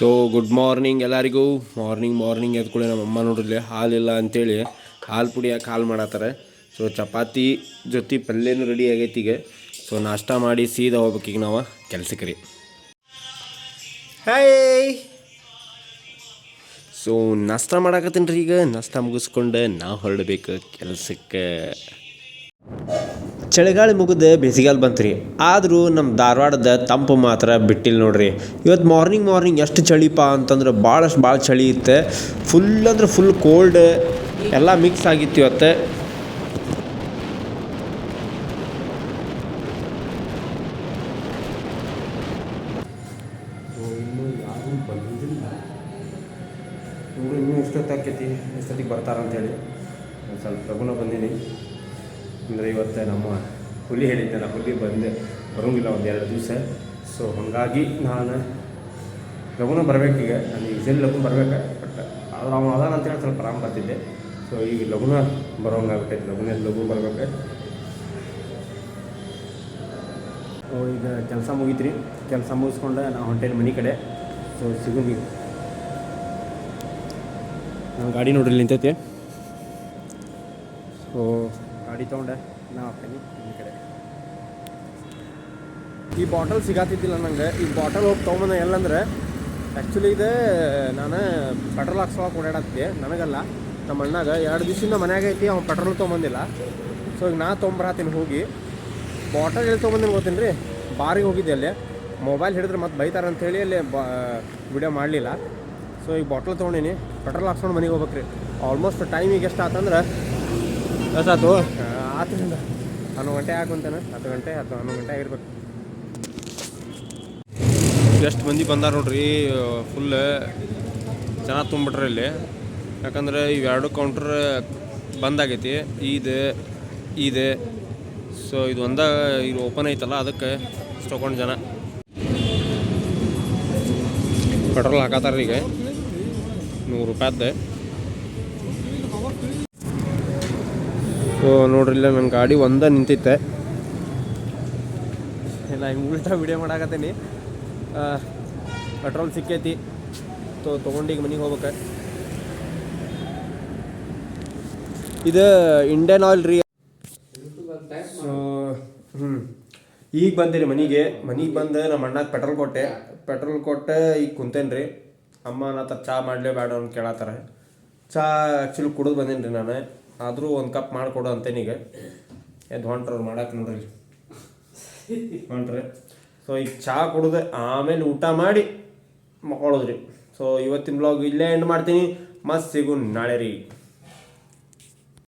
So good morning ಎಲ್ಲರಿಗೂ. Morning ಎದ್ಕೊಳ್ಳಿ ನಮ್ಮ ಅಮ್ಮ ನೋಡ್ರಿ ಹಾಲಿಲ್ಲ ಅಂಥೇಳಿ ಹಾಲು ಪುಡಿಯಾಕೆ ಹಾಲು ಮಾಡತ್ತಾರೆ. ಸೊ ಚಪಾತಿ ಜೊತೆ ಪಲ್ಯನೂ ರೆಡಿ ಆಗೈತಿ ಈಗ. ಸೊ ನಾಷ್ಟ ಮಾಡಿ ಸೀದಾ ಹೋಗ್ಬೇಕು ಈಗ ನಾವು ಕೆಲ್ಸಕ್ಕೆ ರೀ. ಹಾಯ್. ಸೊ ನಾಷ್ಟ ಮಾಡಾಕತ್ತೀನಿ ರೀ. ಈಗ ನಾಷ್ಟ ಮುಗಿಸ್ಕೊಂಡು ನಾವು ಹೊರಡಬೇಕು ಕೆಲ್ಸಕ್ಕೆ. ಚಳಿಗಾಳಿ ಮುಗಿದು ಬೇಸಿಗೆಗಾಲ ಬಂತು ರೀ. ಆದರೂ ನಮ್ಮ ಧಾರವಾಡದ ತಂಪು ಮಾತ್ರ ಬಿಟ್ಟಿಲ್ಲ ನೋಡ್ರಿ. ಇವತ್ತು ಮಾರ್ನಿಂಗ್ ಎಷ್ಟು ಚಳಿಪ ಅಂತಂದ್ರೆ ಭಾಳ ಚಳಿ ಇತ್ತು. ಫುಲ್ ಕೋಲ್ಡ್ ಎಲ್ಲ ಮಿಕ್ಸ್ ಆಗಿತ್ತು ಇವತ್ತು. ಇನ್ನೂ ಎಷ್ಟೊತ್ತಾಕೈತಿ, ಎಷ್ಟೊತ್ತಿಗೆ ಬರ್ತಾರಂತೇಳಿ ಸ್ವಲ್ಪ ರಘುನ ಬಂದೀನಿ. ಅಂದರೆ ಇವತ್ತು ನಮ್ಮ ಹುಲಿ ಹೇಳಿದ್ದೆಲ್ಲ, ಹುಲಿ ಬರೋಂಗಿಲ್ಲ ಒಂದು 2 ದಿವಸ. ಸೊ ಹಾಗಾಗಿ ನಾನು ಲಘುನ ಬರಬೇಕೀಗ. ನಾನು ಯೂಶಲಿ ಲಘುನ ಬರಬೇಕು, ಬಟ್ ಆದ್ರೆ ಅವನು ಅದಾನ ಅಂತೇಳಿ ಸ್ವಲ್ಪ ಆರಾಮ್ ಬರ್ತಿದ್ದೆ. ಸೊ ಈಗ ಲಘುನ ಬರೋಂಗಾಗ್ಬಿಟ್ಟೈತೆ. ಲಘು ಬರಬೇಕು. ಈಗ ಕೆಲಸ ಮುಗೀತ್ರಿ. ಕೆಲಸ ಮುಗಿಸ್ಕೊಂಡು ನಾವು ಹೊಂಟೇನಿ ಮನೆ ಕಡೆ. ಸೊ ಸಿಗೋದು ನಾನು ಗಾಡಿ ನೋಡ್ರಿ ನಿಂತೈತಿ. ಸೊ ಗಾಡಿ ತೊಗೊಂಡೆ ನಾ ಹಾಕ್ತೀನಿ ಈ ಕಡೆ. ಈ ಬಾಟಲ್ ಸಿಗಾತಿದ್ದಿಲ್ಲ ನಂಗೆ. ಈ ಬಾಟಲ್ ಹೋಗಿ ತೊಗೊಂಬಂದ ಎಲ್ಲಂದ್ರೆ ಆ್ಯಕ್ಚುಲಿ ಇದೆ ನಾನು ಪೆಟ್ರೋಲ್ ಹಾಕ್ಸೋಕೆ ಓಡಾಡತ್ತಿದ್ದೆ. ನನಗಲ್ಲ, ನಮ್ಮ ಅಣ್ಣಾಗ 2 ದಿವಸದಿಂದ ಮನ್ಯಾಗ ಐತಿ, ಅವ್ನು ಪೆಟ್ರೋಲ್ ತೊಗೊಂಬಂದಿಲ್ಲ. ಸೊ ಈಗ ನಾ ತೊಗೊಂಬರತ್ತೀನಿ ಹೋಗಿ. ಬಾಟಲ್ ಎಲ್ಲಿ ತೊಗೊಂಬಂದಿನ ಗೊತ್ತೀನಿ ರೀ, ಬಾರಿಗೆ ಹೋಗಿದ್ದೆ. ಅಲ್ಲಿ ಮೊಬೈಲ್ ಹಿಡಿದ್ರೆ ಮತ್ತೆ ಬೈತಾರೆ ಅಂಥೇಳಿ ಅಲ್ಲಿ ವಿಡಿಯೋ ಮಾಡಲಿಲ್ಲ. ಸೊ ಈಗ ಬಾಟಲ್ ತೊಗೊಂಡಿನಿ, ಪೆಟ್ರೋಲ್ ಹಾಕ್ಸ್ಕೊಂಡು ಮನೆಗೆ ಹೋಗ್ಬೇಕು ರೀ. ಆಲ್ಮೋಸ್ಟ್ ಟೈಮಿಗೆ ಎಷ್ಟು ಆತಂದ್ರೆ ಎಷ್ಟಾಯ್ತು, 11 ಗಂಟೆ ಹಾಕುಂತಾನೆ. 11 ಗಂಟೆ ಆಗಿರ್ಬೇಕು. ಎಷ್ಟು ಮಂದಿ ಬಂದಾರ ನೋಡ್ರಿ. ಫುಲ್ ಜನ ತುಂಬಿಟ್ರೆ ಇಲ್ಲಿ. ಯಾಕಂದ್ರೆ ಇವೆರಡು ಕೌಂಟ್ರ್ ಬಂದಾಗೈತಿ. ಇದೆ ಸೊ ಇದು ಇದು ಓಪನ್ ಐತಲ್ಲ, ಅದಕ್ಕೆ ತೊಗೊಂಡು ಜನ ಪೆಟ್ರೋಲ್ ಹಾಕತ್ತಾರ. ಈಗ 100 ರೂಪಾಯ್ದು. ಸೊ ನೋಡ್ರಿ, ಇಲ್ಲ ನನ್ನ ಗಾಡಿ ಒಂದೇ ನಿಂತೈತೆ. ಇಲ್ಲ ಹಿಂಗೆ ಉಲ್ಟಾ ವಿಡಿಯೋ ಮಾಡಾಕತ್ತೀನಿ. ಪೆಟ್ರೋಲ್ ಸಿಕ್ಕೈತಿ. ತೊಗೊಂಡೀಗ ಮನೆಗೆ ಹೋಗ್ಬೇಕು. ಇದು ಇಂಡಿಯನ್ ಆಯಿಲ್ ರೀ. ಸೊ ಈಗ ಬಂದಿರಿ ಮನೆಗೆ ಬಂದು ನಮ್ಮ ಅಣ್ಣಗೆ ಪೆಟ್ರೋಲ್ ಕೊಟ್ಟೆ ಈಗ ಕುಂತೇನೆ ರೀ. ಅಮ್ಮ ನಾ ಚಾ ಮಾಡಲೇ ಬೇಡ ಅಂತ ಕೇಳತ್ತಾರೆ. ಚಾ ಆ್ಯಕ್ಚುಲಿ ಕುಡಿದು ಬಂದೀನಿ ರೀ ನಾನು. ಆದರೂ 1 ಕಪ್ ಮಾಡಿಕೊಡು ಅಂತೇನೀಗ. ಎದ್ದು ಹೊಂಟ್ರವ್ರು ಮಾಡಕ್ಕೆ ನೋಡ್ರಿ ಹೊಂಟ್ರಿ. ಸೊ ಈಗ ಚಾ ಕುಡಿದು ಆಮೇಲೆ ಊಟ ಮಾಡಿ ಮಕ್ಕೊಳ್ಳೋದ್ರಿ. ಸೊ ಇವತ್ತಿನ ಬ್ಲಾಗ್ ಇಲ್ಲೇ ಎಂಡ್ ಮಾಡ್ತೀನಿ. ಮಸ್ತ್ ಸಿಗು ನಾಳೆ ರೀ.